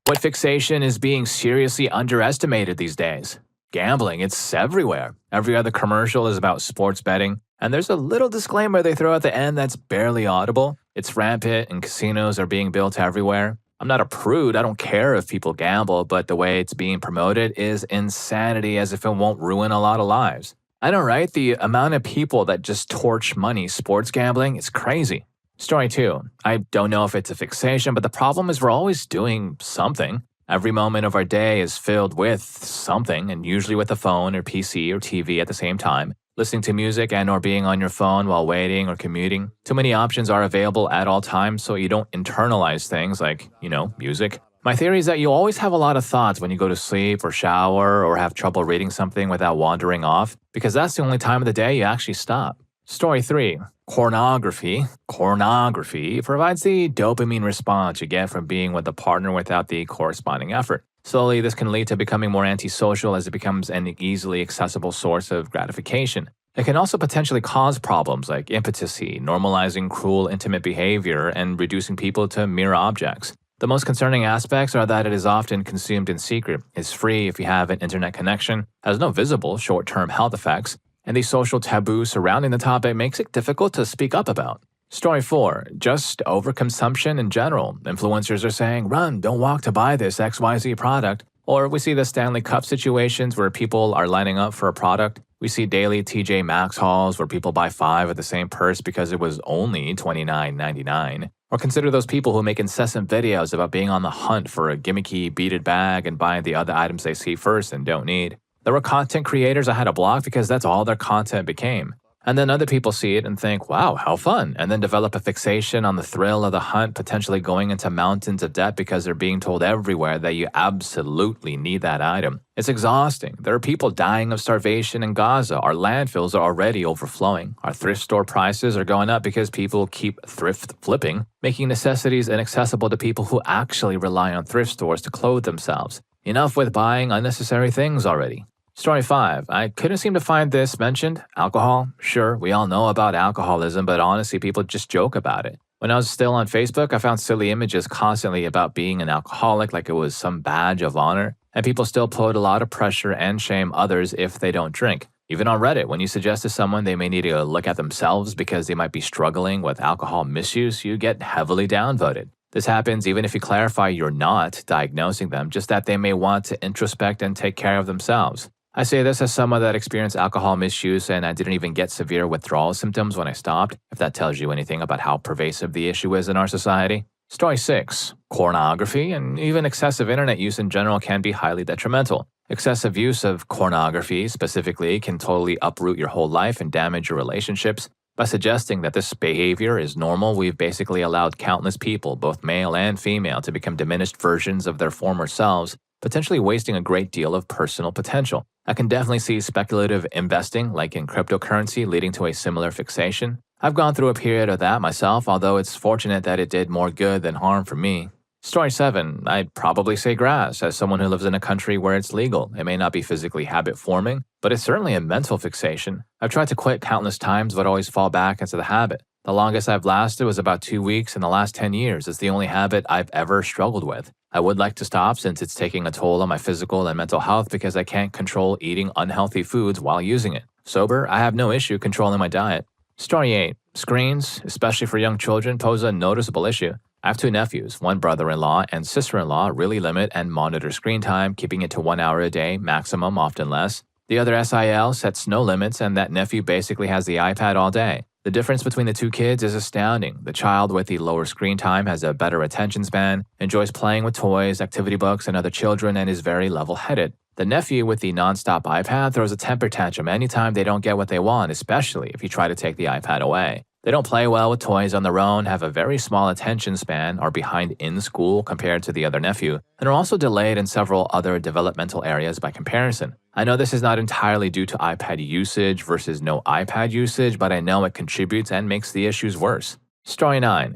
What fixation is being seriously underestimated these days? Gambling, it's everywhere. Every other commercial is about sports betting, and there's a little disclaimer they throw at the end that's barely audible. It's rampant and casinos are being built everywhere. I'm not a prude, I don't care if people gamble, but the way it's being promoted is insanity as if it won't ruin a lot of lives. I know, right? The amount of people that just torch money sports gambling is crazy. Story 2. I don't know if it's a fixation, but the problem is we're always doing something. Every moment of our day is filled with something, and usually with a phone or PC or TV at the same time. Listening to music and or being on your phone while waiting or commuting. Too many options are available at all times so you don't internalize things like, music. My theory is that you always have a lot of thoughts when you go to sleep or shower or have trouble reading something without wandering off, because that's the only time of the day you actually stop. Story 3. Pornography. Pornography provides the dopamine response you get from being with a partner without the corresponding effort. Slowly, this can lead to becoming more antisocial as it becomes an easily accessible source of gratification. It can also potentially cause problems like impotency, normalizing cruel, intimate behavior, and reducing people to mere objects. The most concerning aspects are that it is often consumed in secret, is free if you have an internet connection, has no visible short-term health effects, and the social taboo surrounding the topic makes it difficult to speak up about. Story 4. Just overconsumption in general. Influencers are saying, run, don't walk to buy this XYZ product. Or we see the Stanley Cup situations where people are lining up for a product. We see daily TJ Maxx hauls where people buy 5 of the same purse because it was only $29.99. Or consider those people who make incessant videos about being on the hunt for a gimmicky beaded bag and buying the other items they see first and don't need. There were content creators that had a blog because that's all their content became. And then other people see it and think, wow, how fun, and then develop a fixation on the thrill of the hunt, potentially going into mountains of debt because they're being told everywhere that you absolutely need that item. It's exhausting. There are people dying of starvation in Gaza. Our landfills are already overflowing. Our thrift store prices are going up because people keep thrift flipping, making necessities inaccessible to people who actually rely on thrift stores to clothe themselves. Enough with buying unnecessary things already. Story 5. I couldn't seem to find this mentioned. Alcohol? Sure, we all know about alcoholism, but honestly, people just joke about it. When I was still on Facebook, I found silly images constantly about being an alcoholic like it was some badge of honor, and people still put a lot of pressure and shame others if they don't drink. Even on Reddit, when you suggest to someone they may need to look at themselves because they might be struggling with alcohol misuse, you get heavily downvoted. This happens even if you clarify you're not diagnosing them, just that they may want to introspect and take care of themselves. I say this as someone that experienced alcohol misuse and I didn't even get severe withdrawal symptoms when I stopped, if that tells you anything about how pervasive the issue is in our society. Story 6. Pornography and even excessive internet use in general can be highly detrimental. Excessive use of pornography specifically can totally uproot your whole life and damage your relationships. By suggesting that this behavior is normal, we've basically allowed countless people, both male and female, to become diminished versions of their former selves, potentially wasting a great deal of personal potential. I can definitely see speculative investing, like in cryptocurrency, leading to a similar fixation. I've gone through a period of that myself, although it's fortunate that it did more good than harm for me. Story 7. I'd probably say grass, as someone who lives in a country where it's legal. It may not be physically habit-forming, but it's certainly a mental fixation. I've tried to quit countless times, but always fall back into the habit. The longest I've lasted was about 2 weeks in the last 10 years. It's the only habit I've ever struggled with. I would like to stop since it's taking a toll on my physical and mental health because I can't control eating unhealthy foods while using it. Sober, I have no issue controlling my diet. Story 8. Screens, especially for young children, pose a noticeable issue. I have 2 nephews. One brother-in-law and sister-in-law really limit and monitor screen time, keeping it to 1 hour a day, maximum, often less. The other SIL sets no limits, and that nephew basically has the iPad all day. The difference between the 2 kids is astounding. The child with the lower screen time has a better attention span, enjoys playing with toys, activity books, and other children, and is very level-headed. The nephew with the non-stop iPad throws a temper tantrum anytime they don't get what they want, especially if you try to take the iPad away. They don't play well with toys on their own, have a very small attention span, are behind in school compared to the other nephew, and are also delayed in several other developmental areas by comparison. I know this is not entirely due to iPad usage versus no iPad usage, but I know it contributes and makes the issues worse. Story 9.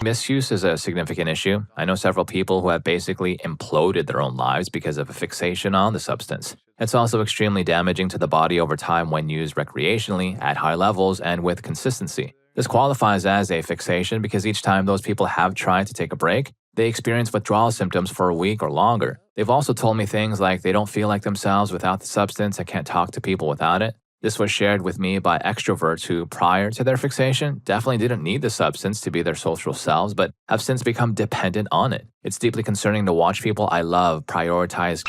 Misuse is a significant issue. I know several people who have basically imploded their own lives because of a fixation on the substance. It's also extremely damaging to the body over time when used recreationally, at high levels, and with consistency. This qualifies as a fixation because each time those people have tried to take a break, They experience withdrawal symptoms for a week or longer. They've also told me things like they don't feel like themselves without the substance and can't talk to people without it. This was shared with me by extroverts who, prior to their fixation, definitely didn't need the substance to be their social selves, but have since become dependent on it. It's deeply concerning to watch people I love prioritize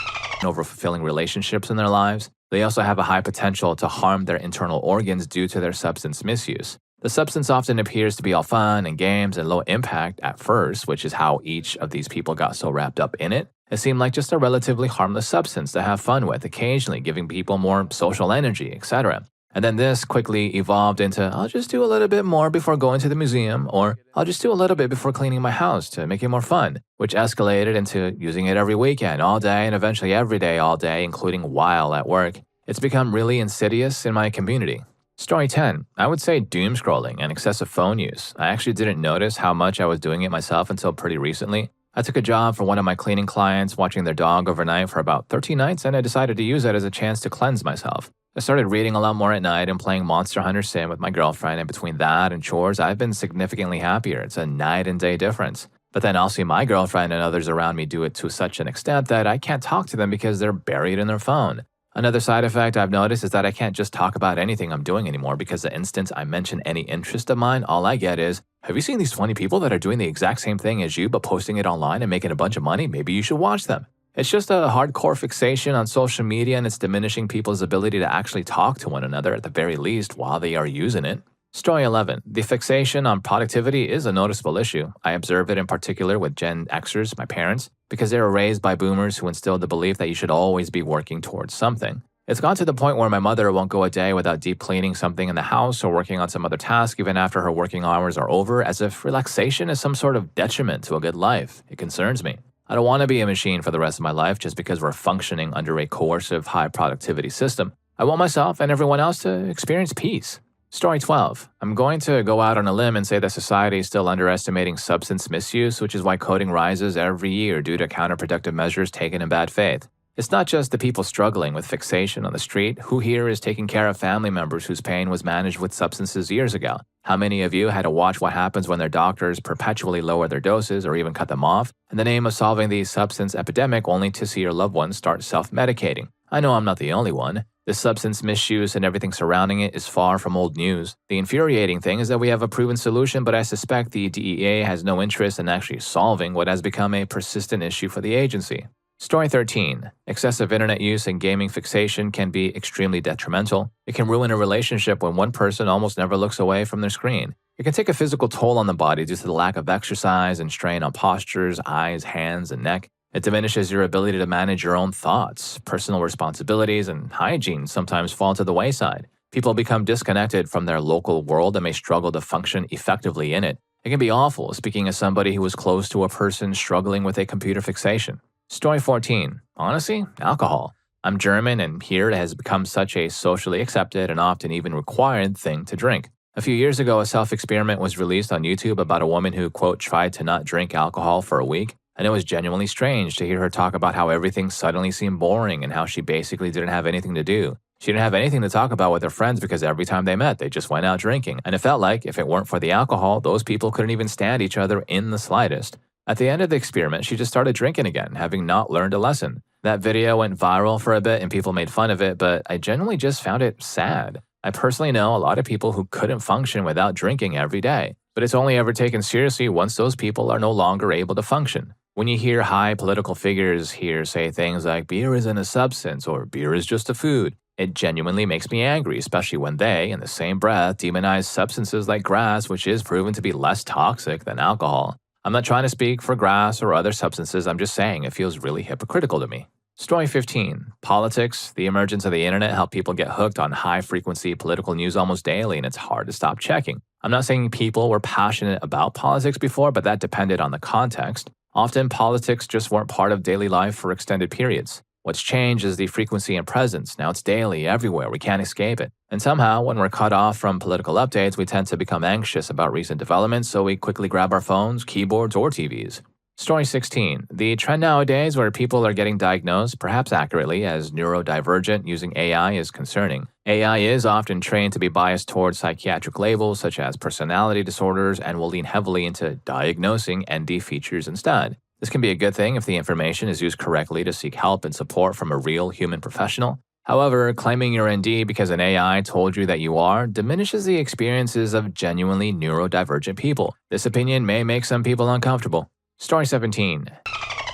over fulfilling relationships in their lives. They also have a high potential to harm their internal organs due to their substance misuse. The substance often appears to be all fun and games and low impact at first, which is how each of these people got so wrapped up in it. It seemed like just a relatively harmless substance to have fun with, occasionally giving people more social energy, etc. And then this quickly evolved into, I'll just do a little bit more before going to the museum, or I'll just do a little bit before cleaning my house to make it more fun, which escalated into using it every weekend, all day, and eventually every day, all day, including while at work. It's become really insidious in my community. Story 10. I would say doom scrolling and excessive phone use. I actually didn't notice how much I was doing it myself until pretty recently. I took a job for one of my cleaning clients watching their dog overnight for about 13 nights, and I decided to use it as a chance to cleanse myself. I started reading a lot more at night and playing Monster Hunter Sim with my girlfriend, and between that and chores, I've been significantly happier. It's a night and day difference. But then I'll see my girlfriend and others around me do it to such an extent that I can't talk to them because they're buried in their phone. Another side effect I've noticed is that I can't just talk about anything I'm doing anymore because the instant I mention any interest of mine, all I get is, have you seen these 20 people that are doing the exact same thing as you but posting it online and making a bunch of money? Maybe you should watch them. It's just a hardcore fixation on social media, and it's diminishing people's ability to actually talk to one another at the very least while they are using it. Story 11. The fixation on productivity is a noticeable issue. I observe it in particular with Gen Xers, my parents, because they were raised by boomers who instilled the belief that you should always be working towards something. It's gone to the point where my mother won't go a day without deep cleaning something in the house or working on some other task even after her working hours are over, as if relaxation is some sort of detriment to a good life. It concerns me. I don't want to be a machine for the rest of my life just because we're functioning under a coercive high productivity system. I want myself and everyone else to experience peace. Story 12. I'm going to go out on a limb and say that society is still underestimating substance misuse, which is why coding rises every year due to counterproductive measures taken in bad faith. It's not just the people struggling with fixation on the street. Who here is taking care of family members whose pain was managed with substances years ago? How many of you had to watch what happens when their doctors perpetually lower their doses or even cut them off in the name of solving the substance epidemic, only to see your loved ones start self-medicating? I know I'm not the only one. The substance misuse and everything surrounding it is far from old news. The infuriating thing is that we have a proven solution, but I suspect the DEA has no interest in actually solving what has become a persistent issue for the agency. Story 13. Excessive internet use and gaming fixation can be extremely detrimental. It can ruin a relationship when one person almost never looks away from their screen. It can take a physical toll on the body due to the lack of exercise and strain on postures, eyes, hands, and neck. It diminishes your ability to manage your own thoughts. Personal responsibilities and hygiene sometimes fall to the wayside. People become disconnected from their local world and may struggle to function effectively in it. It can be awful, speaking as somebody who was close to a person struggling with a computer fixation. Story 14. Honestly, alcohol. I'm German, and here it has become such a socially accepted and often even required thing to drink. A few years ago, a self-experiment was released on YouTube about a woman who, quote, tried to not drink alcohol for a week. And it was genuinely strange to hear her talk about how everything suddenly seemed boring and how she basically didn't have anything to do. She didn't have anything to talk about with her friends because every time they met, they just went out drinking. And it felt like if it weren't for the alcohol, those people couldn't even stand each other in the slightest. At the end of the experiment, she just started drinking again, having not learned a lesson. That video went viral for a bit and people made fun of it, but I genuinely just found it sad. I personally know a lot of people who couldn't function without drinking every day, but it's only ever taken seriously once those people are no longer able to function. When you hear high political figures here say things like beer isn't a substance or beer is just a food, it genuinely makes me angry, especially when they, in the same breath, demonize substances like grass, which is proven to be less toxic than alcohol. I'm not trying to speak for grass or other substances, I'm just saying it feels really hypocritical to me. Story 15. Politics. The emergence of the internet helped people get hooked on high-frequency political news almost daily, and it's hard to stop checking. I'm not saying people were passionate about politics before, but that depended on the context. Often, politics just weren't part of daily life for extended periods. What's changed is the frequency and presence. Now it's daily, everywhere. We can't escape it. And somehow, when we're cut off from political updates, we tend to become anxious about recent developments, so we quickly grab our phones, keyboards, or TVs. Story 16. The trend nowadays where people are getting diagnosed, perhaps accurately, as neurodivergent using AI is concerning. AI is often trained to be biased towards psychiatric labels such as personality disorders and will lean heavily into diagnosing ND features instead. This can be a good thing if the information is used correctly to seek help and support from a real human professional. However, claiming you're ND because an AI told you that you are diminishes the experiences of genuinely neurodivergent people. This opinion may make some people uncomfortable. Story 17.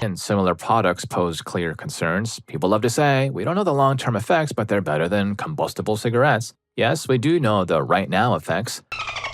And similar products pose clear concerns. People love to say, we don't know the long-term effects, but they're better than combustible cigarettes. Yes, we do know the right now effects.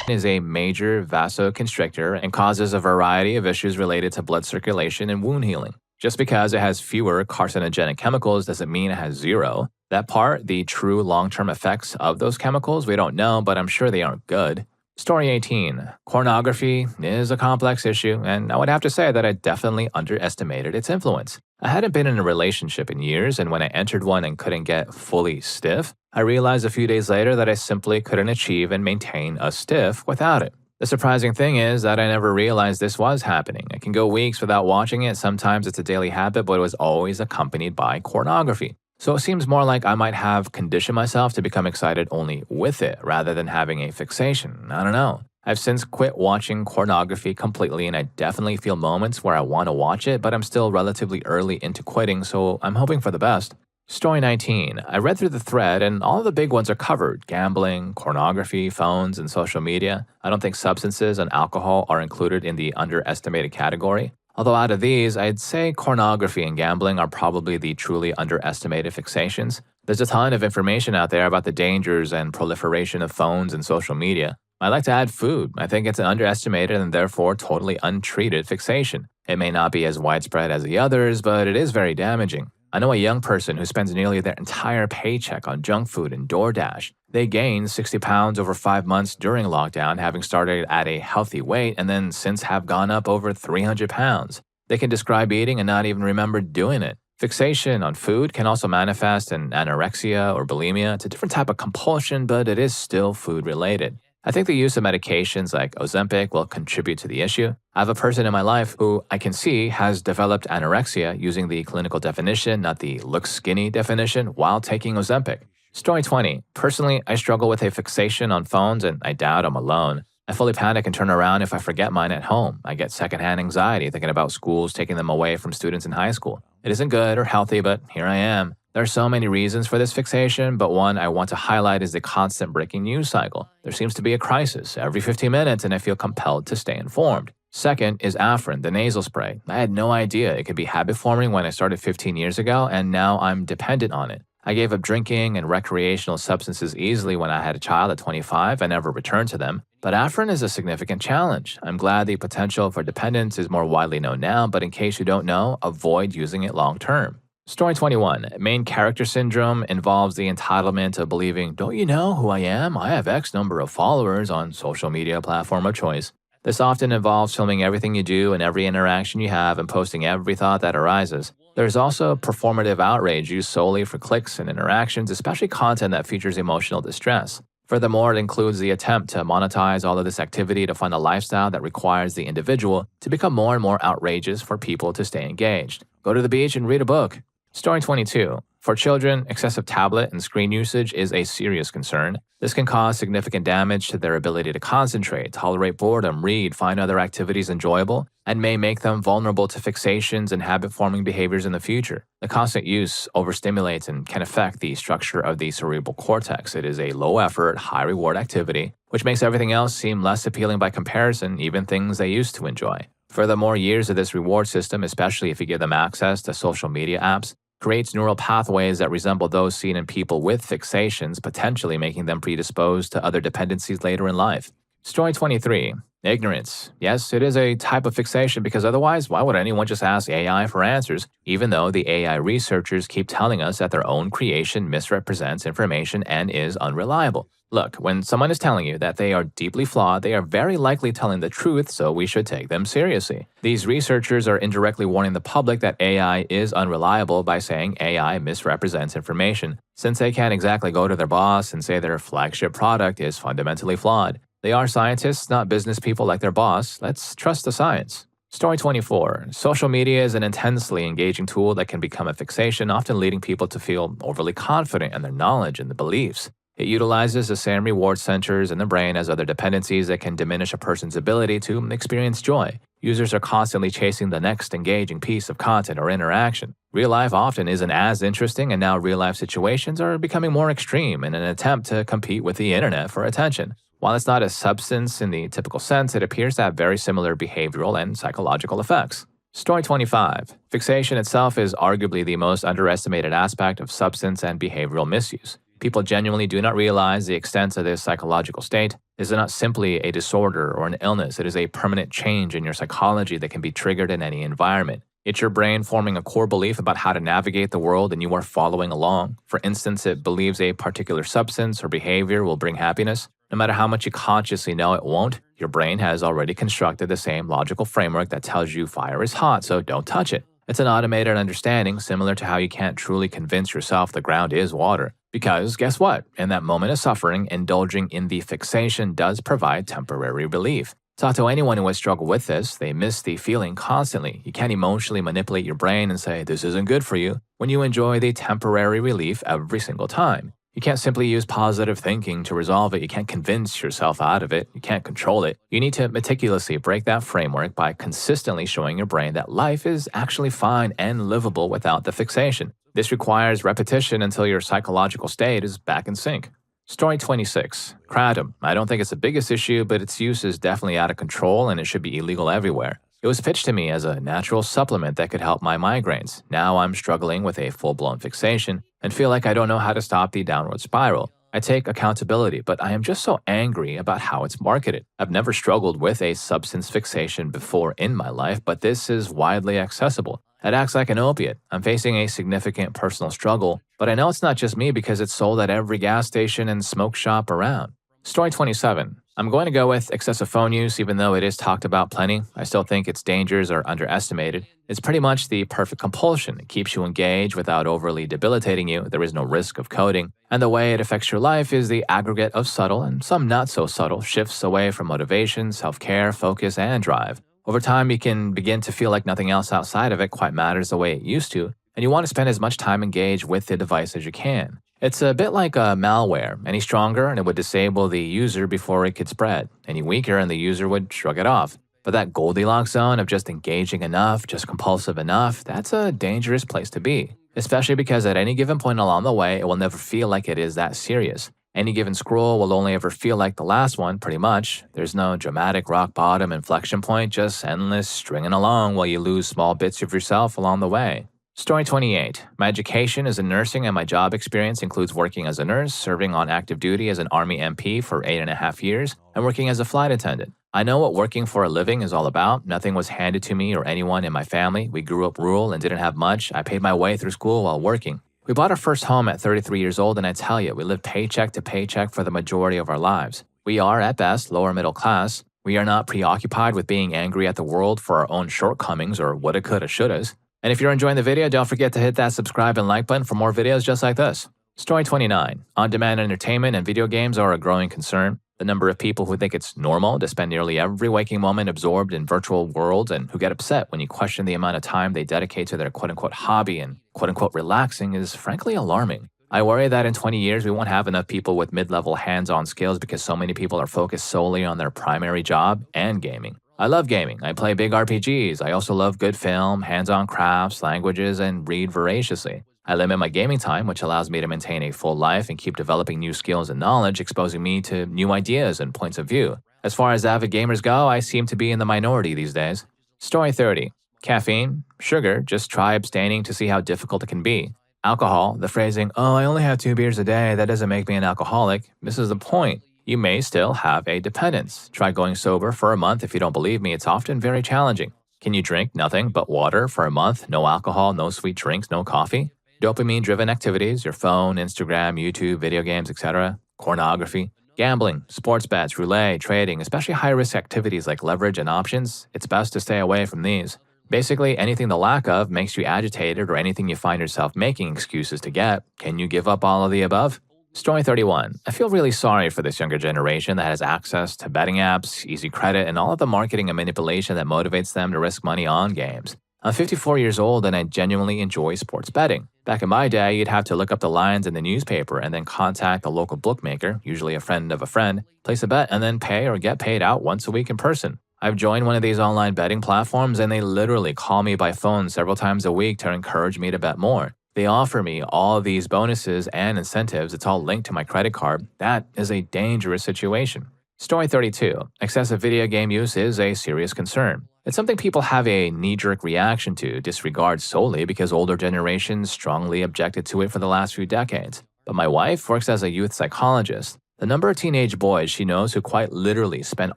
Is a major vasoconstrictor and causes a variety of issues related to blood circulation and wound healing. Just because it has fewer carcinogenic chemicals doesn't mean it has zero. That part, the true long-term effects of those chemicals, we don't know, but I'm sure they aren't good. Story 18. Pornography is a complex issue, and I would have to say that I definitely underestimated its influence. I hadn't been in a relationship in years, and when I entered one and couldn't get fully stiff, I realized a few days later that I simply couldn't achieve and maintain a stiff without it. The surprising thing is that I never realized this was happening. I can go weeks without watching it, sometimes it's a daily habit, but it was always accompanied by pornography. So it seems more like I might have conditioned myself to become excited only with it, rather than having a fixation. I don't know. I've since quit watching pornography completely, and I definitely feel moments where I want to watch it, but I'm still relatively early into quitting, so I'm hoping for the best. Story 19. I read through the thread, and all of the big ones are covered. Gambling, pornography, phones, and social media. I don't think substances and alcohol are included in the underestimated category. Although out of these, I'd say pornography and gambling are probably the truly underestimated fixations. There's a ton of information out there about the dangers and proliferation of phones and social media. I like to add food. I think it's an underestimated and therefore totally untreated fixation. It may not be as widespread as the others, but it is very damaging. I know a young person who spends nearly their entire paycheck on junk food and DoorDash. They gained 60 pounds over 5 months during lockdown, having started at a healthy weight and then since have gone up over 300 pounds. They can describe eating and not even remember doing it. Fixation on food can also manifest in anorexia or bulimia. It's a different type of compulsion, but it is still food related. I think the use of medications like Ozempic will contribute to the issue. I have a person in my life who I can see has developed anorexia using the clinical definition, not the look skinny definition, while taking Ozempic. Story 20. Personally, I struggle with a fixation on phones and I doubt I'm alone. I fully panic and turn around if I forget mine at home. I get secondhand anxiety thinking about schools taking them away from students in high school. It isn't good or healthy, but here I am. There are so many reasons for this fixation, but one I want to highlight is the constant breaking news cycle. There seems to be a crisis every 15 minutes and I feel compelled to stay informed. Second is Afrin, the nasal spray. I had no idea it could be habit forming when I started 15 years ago, and now I'm dependent on it. I gave up drinking and recreational substances easily when I had a child at 25 and never returned to them. But Afrin is a significant challenge. I'm glad the potential for dependence is more widely known now, but in case you don't know, avoid using it long term. Story 21. Main character syndrome involves the entitlement of believing, don't you know who I am? I have X number of followers on social media platform of choice. This often involves filming everything you do and every interaction you have and posting every thought that arises. There's also performative outrage used solely for clicks and interactions, especially content that features emotional distress. Furthermore, it includes the attempt to monetize all of this activity to fund a lifestyle that requires the individual to become more and more outrageous for people to stay engaged. Go to the beach and read a book. Story 22. For children, excessive tablet and screen usage is a serious concern. This can cause significant damage to their ability to concentrate, tolerate boredom, read, find other activities enjoyable, and may make them vulnerable to fixations and habit-forming behaviors in the future. The constant use overstimulates and can affect the structure of the cerebral cortex. It is a low-effort, high-reward activity, which makes everything else seem less appealing by comparison, even things they used to enjoy. Furthermore, years of this reward system, especially if you give them access to social media apps, creates neural pathways that resemble those seen in people with fixations, potentially making them predisposed to other dependencies later in life. Story 23. Ignorance. Yes, it is a type of fixation because otherwise, why would anyone just ask AI for answers, even though the AI researchers keep telling us that their own creation misrepresents information and is unreliable? Look, when someone is telling you that they are deeply flawed, they are very likely telling the truth, so we should take them seriously. These researchers are indirectly warning the public that AI is unreliable by saying AI misrepresents information, since they can't exactly go to their boss and say their flagship product is fundamentally flawed. They are scientists, not business people like their boss. Let's trust the science. Story 24. Social media is an intensely engaging tool that can become a fixation, often leading people to feel overly confident in their knowledge and the beliefs. It utilizes the same reward centers in the brain as other dependencies that can diminish a person's ability to experience joy. Users are constantly chasing the next engaging piece of content or interaction. Real life often isn't as interesting, and now real life situations are becoming more extreme in an attempt to compete with the internet for attention. While it's not a substance in the typical sense, it appears to have very similar behavioral and psychological effects. Story 25. Fixation itself is arguably the most underestimated aspect of substance and behavioral misuse. People genuinely do not realize the extent of this psychological state. This is not simply a disorder or an illness, it is a permanent change in your psychology that can be triggered in any environment. It's your brain forming a core belief about how to navigate the world, and you are following along. For instance, it believes a particular substance or behavior will bring happiness. No matter how much you consciously know it won't, your brain has already constructed the same logical framework that tells you fire is hot, so don't touch it. It's an automated understanding, similar to how you can't truly convince yourself the ground is water. Because guess what? In that moment of suffering, indulging in the fixation does provide temporary relief. Talk to anyone who has struggled with this, they miss the feeling constantly. You can't emotionally manipulate your brain and say, this isn't good for you, when you enjoy the temporary relief every single time. You can't simply use positive thinking to resolve it. You can't convince yourself out of it. You can't control it. You need to meticulously break that framework by consistently showing your brain that life is actually fine and livable without the fixation. This requires repetition until your psychological state is back in sync. Story 26. Kratom. I don't think it's the biggest issue, but its use is definitely out of control and it should be illegal everywhere. It was pitched to me as a natural supplement that could help my migraines. Now I'm struggling with a full-blown fixation and feel like I don't know how to stop the downward spiral. I take accountability, but I am just so angry about how it's marketed. I've never struggled with a substance fixation before in my life, but this is widely accessible. It acts like an opiate. I'm facing a significant personal struggle, but I know it's not just me because it's sold at every gas station and smoke shop around. Story 27. I'm going to go with excessive phone use, even though it is talked about plenty. I still think its dangers are underestimated. It's pretty much the perfect compulsion. It keeps you engaged without overly debilitating you. There is no risk of coding. And the way it affects your life is the aggregate of subtle and some not so subtle shifts away from motivation, self-care, focus, and drive. Over time, you can begin to feel like nothing else outside of it quite matters the way it used to, and you want to spend as much time engaged with the device as you can. It's a bit like a malware. Any stronger and it would disable the user before it could spread. Any weaker and the user would shrug it off. But that Goldilocks zone of just engaging enough, just compulsive enough, that's a dangerous place to be. Especially because at any given point along the way, it will never feel like it is that serious. Any given scroll will only ever feel like the last one, pretty much. There's no dramatic rock bottom inflection point, just endless stringing along while you lose small bits of yourself along the way. Story 28. My education is in nursing and my job experience includes working as a nurse, serving on active duty as an Army MP for 8.5 years, and working as a flight attendant. I know what working for a living is all about. Nothing was handed to me or anyone in my family. We grew up rural and didn't have much. I paid my way through school while working. We bought our first home at 33 years old, and I tell you, we lived paycheck to paycheck for the majority of our lives. We are, at best, lower middle class. We are not preoccupied with being angry at the world for our own shortcomings or woulda, coulda, shouldas. And if you're enjoying the video, don't forget to hit that subscribe and like button for more videos just like this. Story 29. On-demand entertainment and video games are a growing concern. The number of people who think it's normal to spend nearly every waking moment absorbed in virtual worlds and who get upset when you question the amount of time they dedicate to their quote-unquote hobby and quote-unquote relaxing is frankly alarming. I worry that in 20 years we won't have enough people with mid-level hands-on skills because so many people are focused solely on their primary job and gaming. I love gaming. I play big RPGs. I also love good film, hands-on crafts, languages, and read voraciously. I limit my gaming time, which allows me to maintain a full life and keep developing new skills and knowledge, exposing me to new ideas and points of view. As far as avid gamers go, I seem to be in the minority these days. Story 30. Caffeine, sugar, just try abstaining to see how difficult it can be. Alcohol, the phrasing, oh, I only have 2 beers a day, that doesn't make me an alcoholic, misses the point. You may still have a dependence. Try going sober for a month if you don't believe me. It's often very challenging. Can you drink nothing but water for a month? No alcohol, no sweet drinks, no coffee? Dopamine-driven activities, your phone, Instagram, YouTube, video games, etc., pornography, gambling, sports bets, roulette, trading, especially high-risk activities like leverage and options, it's best to stay away from these. Basically, anything the lack of makes you agitated or anything you find yourself making excuses to get. Can you give up all of the above? Story 31. I feel really sorry for this younger generation that has access to betting apps, easy credit, and all of the marketing and manipulation that motivates them to risk money on games. I'm 54 years old and I genuinely enjoy sports betting. Back in my day, you'd have to look up the lines in the newspaper and then contact the local bookmaker, usually a friend of a friend, place a bet, and then pay or get paid out once a week in person. I've joined one of these online betting platforms and they literally call me by phone several times a week to encourage me to bet more. They offer me all these bonuses and incentives. It's all linked to my credit card. That is a dangerous situation. Story 32. Excessive video game use is a serious concern. It's something people have a knee-jerk reaction to, disregard solely because older generations strongly objected to it for the last few decades. But my wife works as a youth psychologist. The number of teenage boys she knows who quite literally spend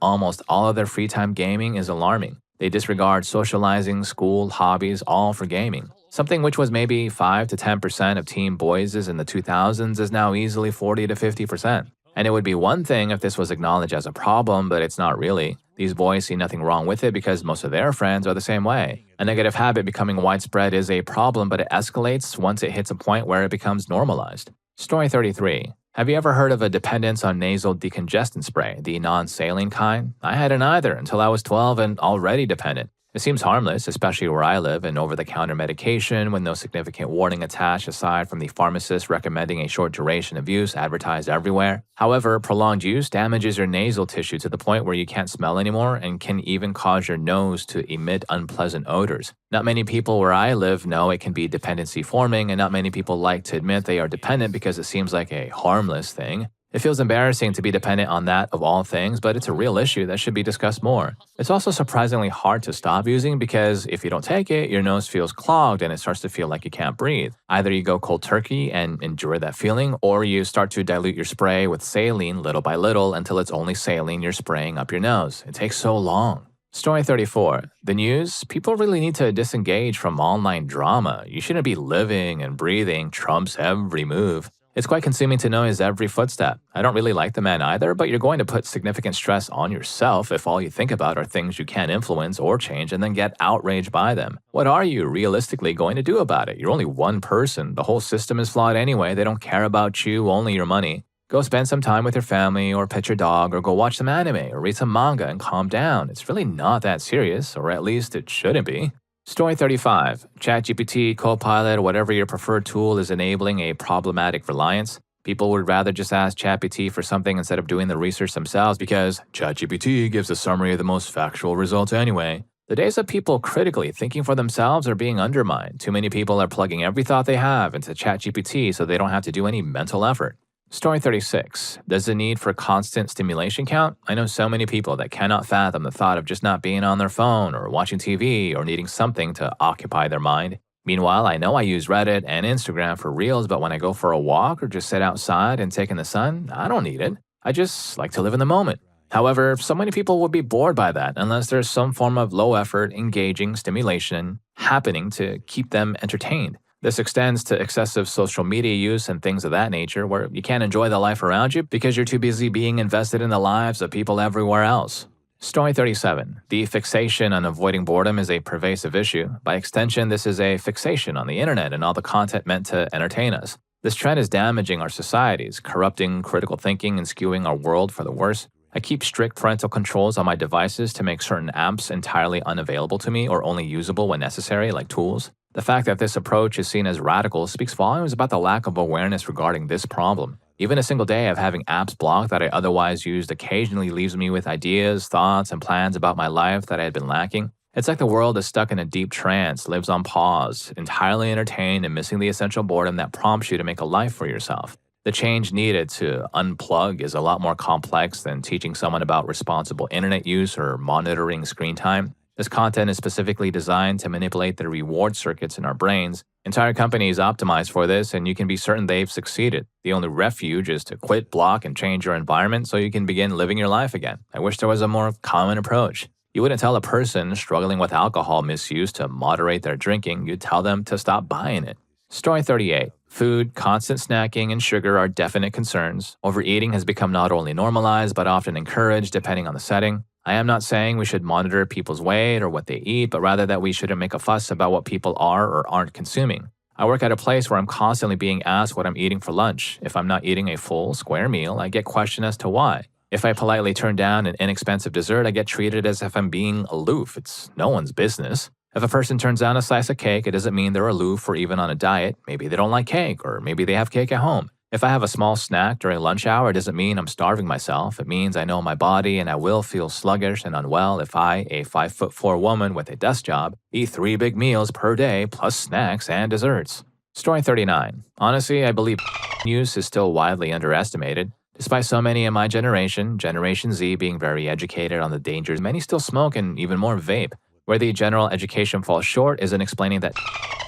almost all of their free time gaming is alarming. They disregard socializing, school, hobbies, all for gaming. Something which was maybe 5 to 10% of teen boys in the 2000s is now easily 40 to 50%. And it would be one thing if this was acknowledged as a problem, but it's not really. These boys see nothing wrong with it because most of their friends are the same way. A negative habit becoming widespread is a problem, but it escalates once it hits a point where it becomes normalized. Story 33. Have you ever heard of a dependence on nasal decongestant spray, the non-saline kind? I hadn't either until I was 12 and already dependent. It seems harmless, especially where I live, and over-the-counter medication with no significant warning attached aside from the pharmacist recommending a short duration of use advertised everywhere. However, prolonged use damages your nasal tissue to the point where you can't smell anymore and can even cause your nose to emit unpleasant odors. Not many people where I live know it can be dependency forming, and not many people like to admit they are dependent because it seems like a harmless thing. It feels embarrassing to be dependent on that of all things, but it's a real issue that should be discussed more. It's also surprisingly hard to stop using because if you don't take it, your nose feels clogged and it starts to feel like you can't breathe. Either you go cold turkey and endure that feeling, or you start to dilute your spray with saline little by little until it's only saline you're spraying up your nose. It takes so long. Story 34. The news? People really need to disengage from online drama. You shouldn't be living and breathing Trump's every move. It's quite consuming to know his every footstep. I don't really like the man either, but you're going to put significant stress on yourself if all you think about are things you can't influence or change and then get outraged by them. What are you realistically going to do about it? You're only one person. The whole system is flawed anyway. They don't care about you, only your money. Go spend some time with your family or pet your dog or go watch some anime or read some manga and calm down. It's really not that serious, or at least it shouldn't be. Story 35. ChatGPT, Copilot, whatever your preferred tool is enabling a problematic reliance. People would rather just ask ChatGPT for something instead of doing the research themselves because ChatGPT gives a summary of the most factual results anyway. The days of people critically thinking for themselves are being undermined. Too many people are plugging every thought they have into ChatGPT so they don't have to do any mental effort. Story 36. Does the need for constant stimulation count? I know so many people that cannot fathom the thought of just not being on their phone or watching TV or needing something to occupy their mind. Meanwhile, I know I use Reddit and Instagram for reels, but when I go for a walk or just sit outside and take in the sun, I don't need it. I just like to live in the moment. However, so many people would be bored by that unless there's some form of low-effort, engaging stimulation happening to keep them entertained. This extends to excessive social media use and things of that nature where you can't enjoy the life around you because you're too busy being invested in the lives of people everywhere else. Story 37. The fixation on avoiding boredom is a pervasive issue. By extension, this is a fixation on the internet and all the content meant to entertain us. This trend is damaging our societies, corrupting critical thinking and skewing our world for the worse. I keep strict parental controls on my devices to make certain apps entirely unavailable to me or only usable when necessary, like tools. The fact that this approach is seen as radical speaks volumes about the lack of awareness regarding this problem. Even a single day of having apps blocked that I otherwise used occasionally leaves me with ideas, thoughts, and plans about my life that I had been lacking. It's like the world is stuck in a deep trance, lives on pause, entirely entertained and missing the essential boredom that prompts you to make a life for yourself. The change needed to unplug is a lot more complex than teaching someone about responsible internet use or monitoring screen time. This content is specifically designed to manipulate the reward circuits in our brains. Entire companies optimize for this, and you can be certain they've succeeded. The only refuge is to quit, block, and change your environment so you can begin living your life again. I wish there was a more common approach. You wouldn't tell a person struggling with alcohol misuse to moderate their drinking. You'd tell them to stop buying it. Story 38. Food, constant snacking, and sugar are definite concerns. Overeating has become not only normalized, but often encouraged depending on the setting. I am not saying we should monitor people's weight or what they eat, but rather that we shouldn't make a fuss about what people are or aren't consuming. I work at a place where I'm constantly being asked what I'm eating for lunch. If I'm not eating a full, square meal, I get questioned as to why. If I politely turn down an inexpensive dessert, I get treated as if I'm being aloof. It's no one's business. If a person turns down a slice of cake, it doesn't mean they're aloof or even on a diet. Maybe they don't like cake, or maybe they have cake at home. If I have a small snack during lunch hour, it doesn't mean I'm starving myself. It means I know my body and I will feel sluggish and unwell if I, a 5'4" woman with a desk job, eat 3 big meals per day plus snacks and desserts. Story 39. Honestly, I believe use is still widely underestimated. Despite so many in my generation, Generation Z being very educated on the dangers, many still smoke and even more vape. Where the general education falls short is in explaining that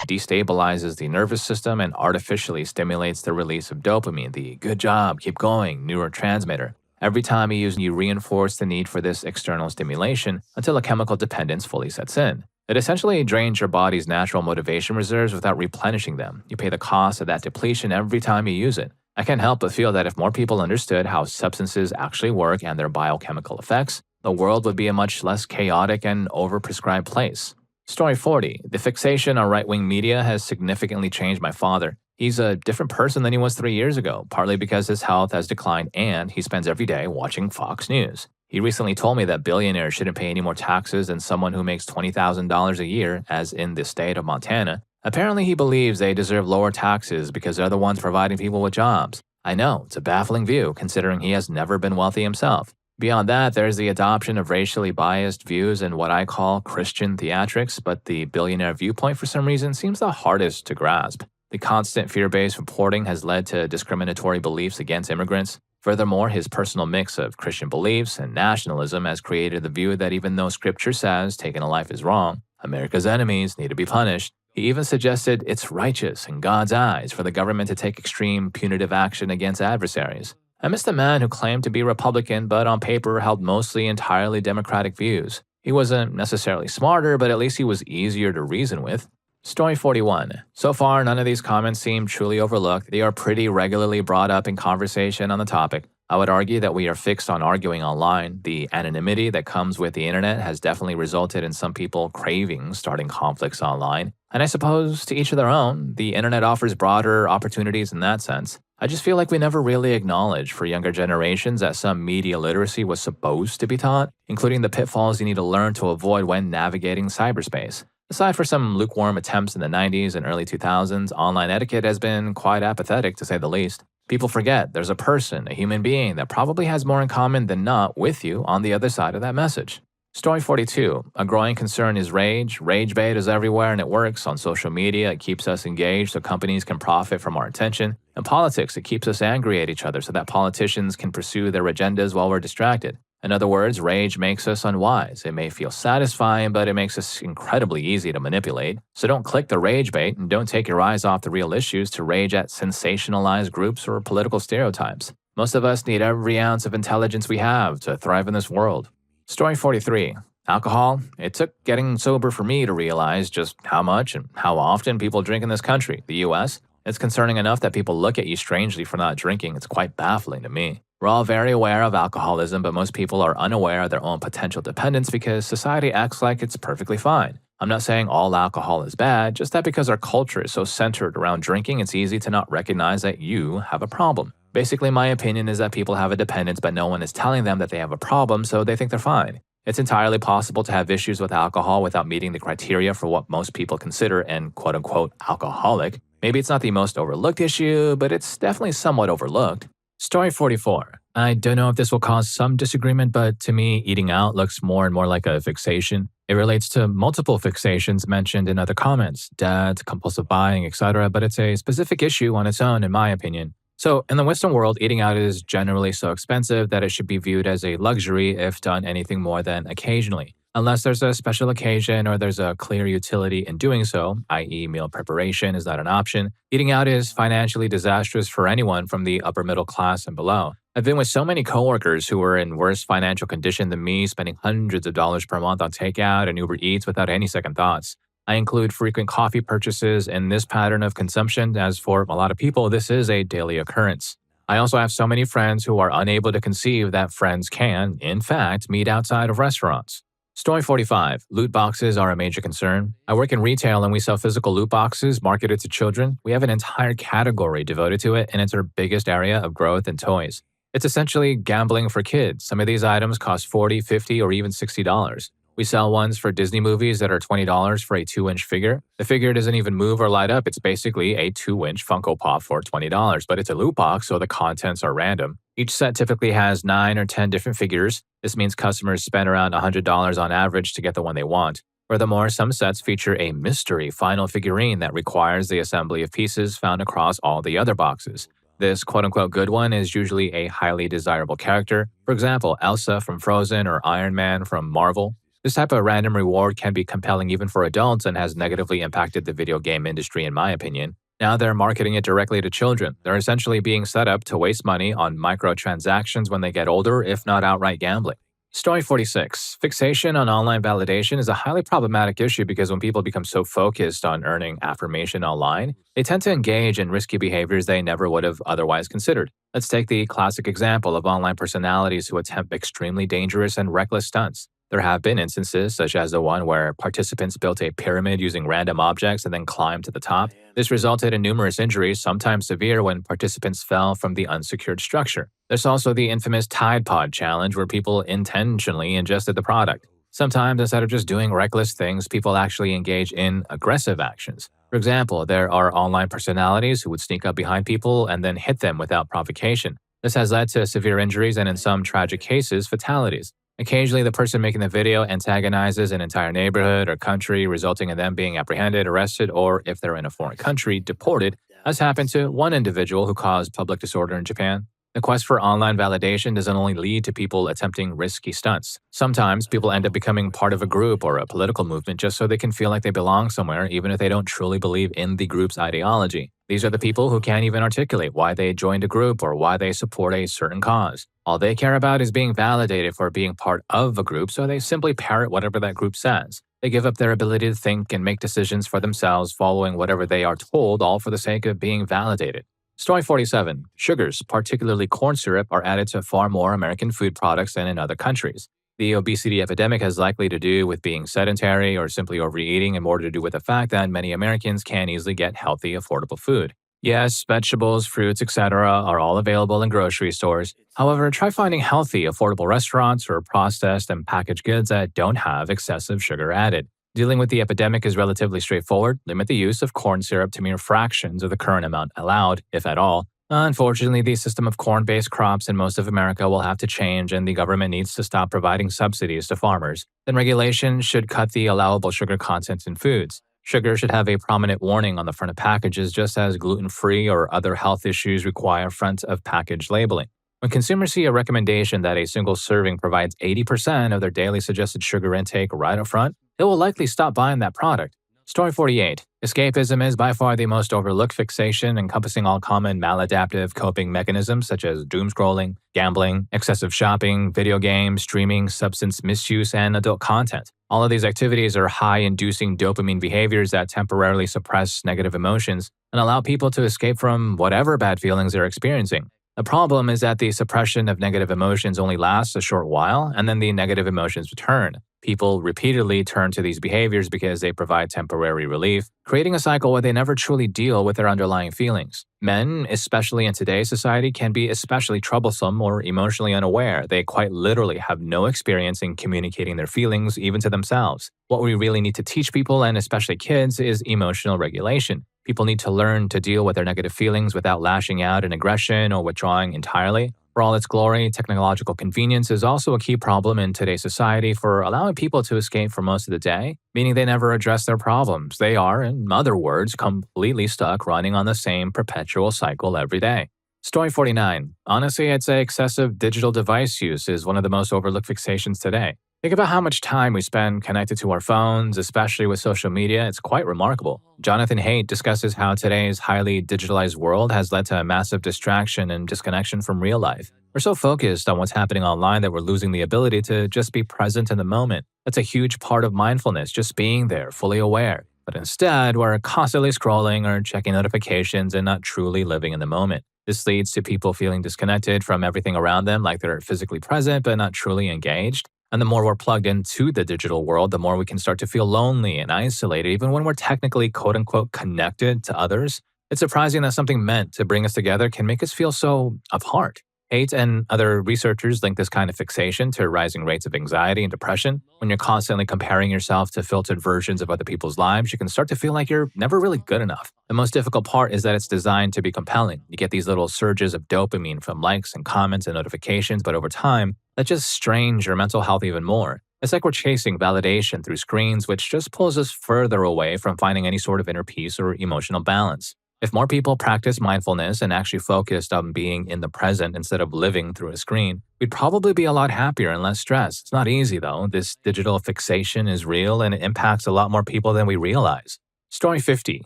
destabilizes the nervous system and artificially stimulates the release of dopamine, the good job, keep going neurotransmitter. Every time you reinforce the need for this external stimulation until a chemical dependence fully sets in. It essentially drains your body's natural motivation reserves without replenishing them. You pay the cost of that depletion every time you use it. I can't help but feel that if more people understood how substances actually work and their biochemical effects, the world would be a much less chaotic and overprescribed place. Story 40. The fixation on right-wing media has significantly changed my father. He's a different person than he was 3 years ago, partly because his health has declined and he spends every day watching Fox News. He recently told me that billionaires shouldn't pay any more taxes than someone who makes $20,000 a year, as in the state of Montana. Apparently, he believes they deserve lower taxes because they're the ones providing people with jobs. I know, it's a baffling view considering he has never been wealthy himself. Beyond that, there's the adoption of racially biased views and what I call Christian theatrics, but the billionaire viewpoint for some reason seems the hardest to grasp. The constant fear-based reporting has led to discriminatory beliefs against immigrants. Furthermore, his personal mix of Christian beliefs and nationalism has created the view that even though scripture says taking a life is wrong, America's enemies need to be punished. He even suggested it's righteous in God's eyes for the government to take extreme punitive action against adversaries. I miss the man who claimed to be Republican but on paper held mostly entirely Democratic views. He wasn't necessarily smarter, but at least he was easier to reason with. Story 41. So far, none of these comments seem truly overlooked. They are pretty regularly brought up in conversation on the topic. I would argue that we are fixed on arguing online. The anonymity that comes with the internet has definitely resulted in some people craving starting conflicts online. And I suppose to each of their own, the internet offers broader opportunities in that sense. I just feel like we never really acknowledged for younger generations that some media literacy was supposed to be taught, including the pitfalls you need to learn to avoid when navigating cyberspace. Aside for some lukewarm attempts in the 90s and early 2000s, online etiquette has been quite apathetic to say the least. People forget there's a person, a human being, that probably has more in common than not with you on the other side of that message. Story 42. A growing concern is rage. Rage bait is everywhere and it works. On social media, it keeps us engaged so companies can profit from our attention. In politics, it keeps us angry at each other so that politicians can pursue their agendas while we're distracted. In other words, rage makes us unwise. It may feel satisfying, but it makes us incredibly easy to manipulate. So don't click the rage bait and don't take your eyes off the real issues to rage at sensationalized groups or political stereotypes. Most of us need every ounce of intelligence we have to thrive in this world. Story 43. Alcohol. It took getting sober for me to realize just how much and how often people drink in this country, the US. It's concerning enough that people look at you strangely for not drinking. It's quite baffling to me. We're all very aware of alcoholism, but most people are unaware of their own potential dependence because society acts like it's perfectly fine. I'm not saying all alcohol is bad, just that because our culture is so centered around drinking, it's easy to not recognize that you have a problem. Basically, my opinion is that people have a dependence, but no one is telling them that they have a problem, so they think they're fine. It's entirely possible to have issues with alcohol without meeting the criteria for what most people consider an quote-unquote alcoholic. Maybe it's not the most overlooked issue, but it's definitely somewhat overlooked. Story 44. I don't know if this will cause some disagreement, but to me, eating out looks more and more like a fixation. It relates to multiple fixations mentioned in other comments, debt, compulsive buying, etc., but it's a specific issue on its own, in my opinion. So, in the Western world, eating out is generally so expensive that it should be viewed as a luxury if done anything more than occasionally. Unless there's a special occasion or there's a clear utility in doing so, i.e. meal preparation is not an option, eating out is financially disastrous for anyone from the upper middle class and below. I've been with so many coworkers who are in worse financial condition than me, spending hundreds of dollars per month on takeout and Uber Eats without any second thoughts. I include frequent coffee purchases in this pattern of consumption, as for a lot of people, this is a daily occurrence. I also have so many friends who are unable to conceive that friends can, in fact, meet outside of restaurants. Story 45. Loot boxes are a major concern. I work in retail and we sell physical loot boxes marketed to children. We have an entire category devoted to it, and it's our biggest area of growth in toys. It's essentially gambling for kids. Some of these items cost $40, $50, or even $60. We sell ones for Disney movies that are $20 for a 2-inch figure. The figure doesn't even move or light up. It's basically a 2-inch Funko Pop for $20, but it's a loot box, so the contents are random. Each set typically has 9 or 10 different figures. This means customers spend around $100 on average to get the one they want. Furthermore, some sets feature a mystery final figurine that requires the assembly of pieces found across all the other boxes. This quote-unquote good one is usually a highly desirable character. For example, Elsa from Frozen or Iron Man from Marvel. This type of random reward can be compelling even for adults and has negatively impacted the video game industry in my opinion. Now they're marketing it directly to children. They're essentially being set up to waste money on microtransactions when they get older, if not outright gambling. Story 46. Fixation on online validation is a highly problematic issue because when people become so focused on earning affirmation online, they tend to engage in risky behaviors they never would have otherwise considered. Let's take the classic example of online personalities who attempt extremely dangerous and reckless stunts. There have been instances, such as the one where participants built a pyramid using random objects and then climbed to the top. This resulted in numerous injuries, sometimes severe, when participants fell from the unsecured structure. There's also the infamous Tide Pod challenge, where people intentionally ingested the product. Sometimes, instead of just doing reckless things, people actually engage in aggressive actions. For example, there are online personalities who would sneak up behind people and then hit them without provocation. This has led to severe injuries and, in some tragic cases, fatalities. Occasionally, the person making the video antagonizes an entire neighborhood or country, resulting in them being apprehended, arrested, or, if they're in a foreign country, deported, as happened to one individual who caused public disorder in Japan. The quest for online validation doesn't only lead to people attempting risky stunts. Sometimes people end up becoming part of a group or a political movement just so they can feel like they belong somewhere, even if they don't truly believe in the group's ideology. These are the people who can't even articulate why they joined a group or why they support a certain cause. All they care about is being validated for being part of a group, so they simply parrot whatever that group says. They give up their ability to think and make decisions for themselves, following whatever they are told, all for the sake of being validated. Story 47. Sugars, particularly corn syrup, are added to far more American food products than in other countries. The obesity epidemic has likely to do with being sedentary or simply overeating, and more to do with the fact that many Americans can't easily get healthy, affordable food. Yes, vegetables, fruits, etc. are all available in grocery stores. However, try finding healthy, affordable restaurants or processed and packaged goods that don't have excessive sugar added. Dealing with the epidemic is relatively straightforward. Limit the use of corn syrup to mere fractions of the current amount allowed, if at all. Unfortunately, the system of corn-based crops in most of America will have to change, and the government needs to stop providing subsidies to farmers. Then regulation should cut the allowable sugar content in foods. Sugar should have a prominent warning on the front of packages, just as gluten-free or other health issues require front-of-package labeling. When consumers see a recommendation that a single serving provides 80% of their daily suggested sugar intake right up front, they will likely stop buying that product. Story 48. Escapism is by far the most overlooked fixation, encompassing all common maladaptive coping mechanisms such as doom scrolling, gambling, excessive shopping, video games, streaming, substance misuse, and adult content. All of these activities are high-inducing dopamine behaviors that temporarily suppress negative emotions and allow people to escape from whatever bad feelings they're experiencing. The problem is that the suppression of negative emotions only lasts a short while, and then the negative emotions return. People repeatedly turn to these behaviors because they provide temporary relief, creating a cycle where they never truly deal with their underlying feelings. Men, especially in today's society, can be especially troublesome or emotionally unaware. They quite literally have no experience in communicating their feelings, even to themselves. What we really need to teach people, and especially kids, is emotional regulation. People need to learn to deal with their negative feelings without lashing out in aggression or withdrawing entirely. For all its glory, technological convenience is also a key problem in today's society for allowing people to escape for most of the day, meaning they never address their problems. They are, in other words, completely stuck running on the same perpetual cycle every day. Story 49. Honestly, I'd say excessive digital device use is one of the most overlooked fixations today. Think about how much time we spend connected to our phones, especially with social media. It's quite remarkable. Jonathan Haidt discusses how today's highly digitalized world has led to a massive distraction and disconnection from real life. We're so focused on what's happening online that we're losing the ability to just be present in the moment. That's a huge part of mindfulness, just being there, fully aware. But instead, we're constantly scrolling or checking notifications and not truly living in the moment. This leads to people feeling disconnected from everything around them, like they're physically present but not truly engaged. And the more we're plugged into the digital world, the more we can start to feel lonely and isolated, even when we're technically quote unquote connected to others. It's surprising that something meant to bring us together can make us feel so apart. Hate and other researchers link this kind of fixation to rising rates of anxiety and depression. When you're constantly comparing yourself to filtered versions of other people's lives, you can start to feel like you're never really good enough. The most difficult part is that it's designed to be compelling. You get these little surges of dopamine from likes and comments and notifications, but over time, that just strains your mental health even more. It's like we're chasing validation through screens, which just pulls us further away from finding any sort of inner peace or emotional balance. If more people practice mindfulness and actually focused on being in the present instead of living through a screen, we'd probably be a lot happier and less stressed. It's not easy though. This digital fixation is real and it impacts a lot more people than we realize. Story 50.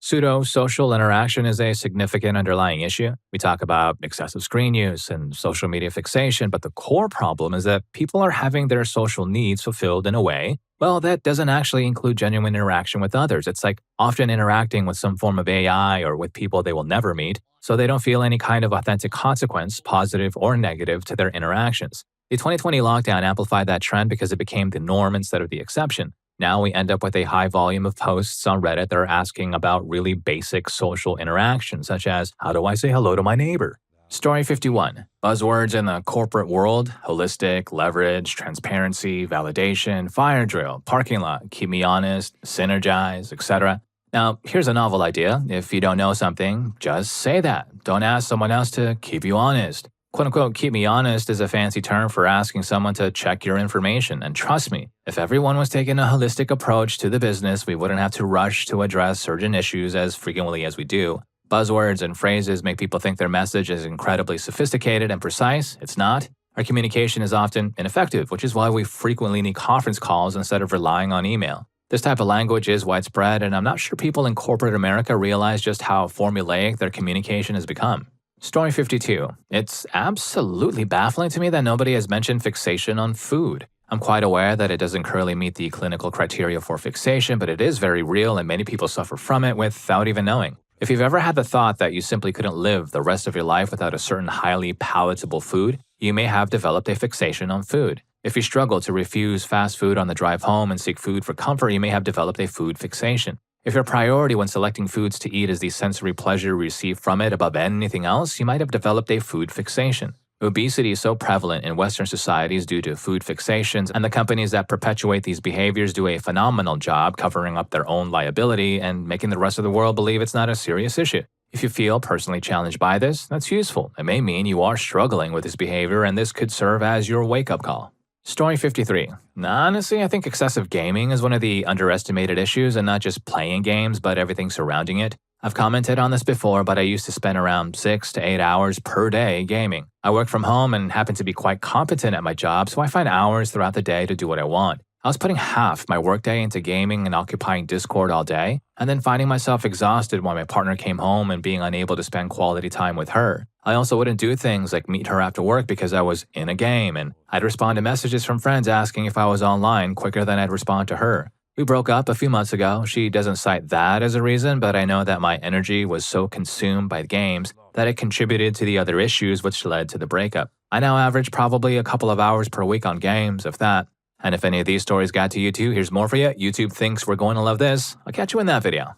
Pseudo-social interaction is a significant underlying issue. We talk about excessive screen use and social media fixation, but the core problem is that people are having their social needs fulfilled in a way, well, that doesn't actually include genuine interaction with others. It's like often interacting with some form of AI or with people they will never meet, so they don't feel any kind of authentic consequence, positive or negative, to their interactions. The 2020 lockdown amplified that trend because it became the norm instead of the exception. Now we end up with a high volume of posts on Reddit that are asking about really basic social interactions, such as, how do I say hello to my neighbor? Story 51. Buzzwords in the corporate world: holistic, leverage, transparency, validation, fire drill, parking lot, keep me honest, synergize, etc. Now, here's a novel idea. If you don't know something, just say that. Don't ask someone else to keep you honest. Quote unquote, keep me honest is a fancy term for asking someone to check your information. And trust me, if everyone was taking a holistic approach to the business, we wouldn't have to rush to address certain issues as frequently as we do. Buzzwords and phrases make people think their message is incredibly sophisticated and precise. It's not. Our communication is often ineffective, which is why we frequently need conference calls instead of relying on email. This type of language is widespread, and I'm not sure people in corporate America realize just how formulaic their communication has become. Story 52. It's absolutely baffling to me that nobody has mentioned fixation on food. I'm quite aware that it doesn't currently meet the clinical criteria for fixation, but it is very real and many people suffer from it without even knowing. If you've ever had the thought that you simply couldn't live the rest of your life without a certain highly palatable food, you may have developed a fixation on food. If you struggle to refuse fast food on the drive home and seek food for comfort, you may have developed a food fixation. If your priority when selecting foods to eat is the sensory pleasure you receive from it above anything else, you might have developed a food fixation. Obesity is so prevalent in Western societies due to food fixations, and the companies that perpetuate these behaviors do a phenomenal job covering up their own liability and making the rest of the world believe it's not a serious issue. If you feel personally challenged by this, that's useful. It may mean you are struggling with this behavior, and this could serve as your wake-up call. Story 53. Honestly, I think excessive gaming is one of the underestimated issues, and not just playing games, but everything surrounding it. I've commented on this before, but I used to spend around 6 to 8 hours per day gaming. I work from home and happen to be quite competent at my job, so I find hours throughout the day to do what I want. I was putting half my workday into gaming and occupying Discord all day, and then finding myself exhausted when my partner came home and being unable to spend quality time with her. I also wouldn't do things like meet her after work because I was in a game, and I'd respond to messages from friends asking if I was online quicker than I'd respond to her. We broke up a few months ago. She doesn't cite that as a reason, but I know that my energy was so consumed by games that it contributed to the other issues which led to the breakup. I now average probably a couple of hours per week on games, if that. And if any of these stories got to you too, here's more for you. YouTube thinks we're going to love this. I'll catch you in that video.